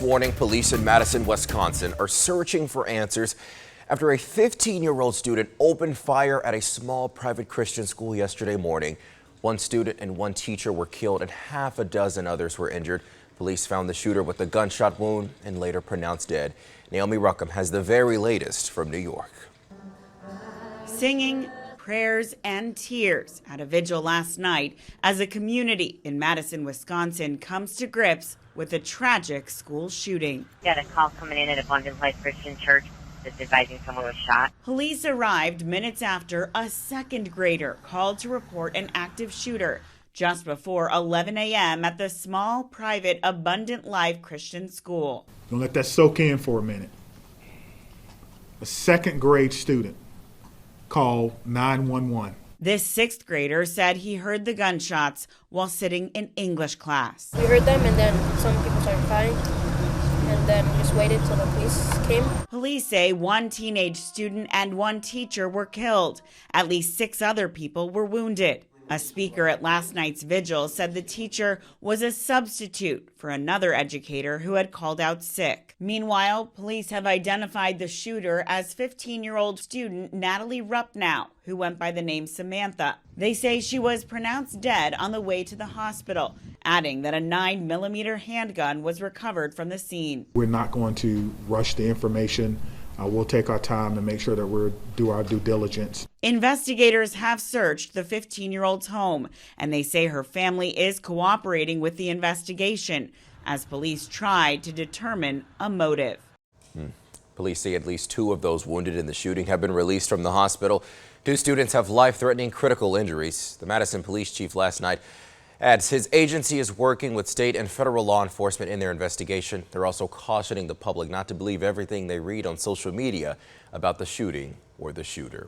Morning, police in Madison, Wisconsin are searching for answers after a 15-year-old student opened fire at a small private Christian school yesterday morning. One student and one teacher were killed and half a dozen others were injured. Police found the shooter with a gunshot wound and later pronounced dead. Natalie Rupnow has the very latest from New York. Singing, prayers, and tears at a vigil last night as a community in Madison, Wisconsin comes to grips with a tragic school shooting. Got a call coming in at Abundant Life Christian Church that's advising someone was shot. Police arrived minutes after a second grader called to report an active shooter just before 11 a.m. at the small private Abundant Life Christian school. Gonna let that soak in for a minute. A second grade student called 911. This sixth grader said he heard the gunshots while sitting in English class. We heard them and then some people started fighting and then just waited till the police came. Police say one teenage student and one teacher were killed. At least 6 other people were wounded. A speaker at last night's vigil said the teacher was a substitute for another educator who had called out sick. Meanwhile, police have identified the shooter as 15-year-old student Natalie Rupnow, who went by the name Samantha. They say she was pronounced dead on the way to the hospital, adding that a 9mm handgun was recovered from the scene. We're not going to rush the information. We'll take our time and make sure that we do our due diligence. Investigators have searched the 15-year-old's home, and they say her family is cooperating with the investigation as police try to determine a motive. Police say at least 2 of those wounded in the shooting have been released from the hospital. 2 students have life-threatening critical injuries. The Madison police chief last night adds his agency is working with state and federal law enforcement in their investigation. They're also cautioning the public not to believe everything they read on social media about the shooting or the shooter.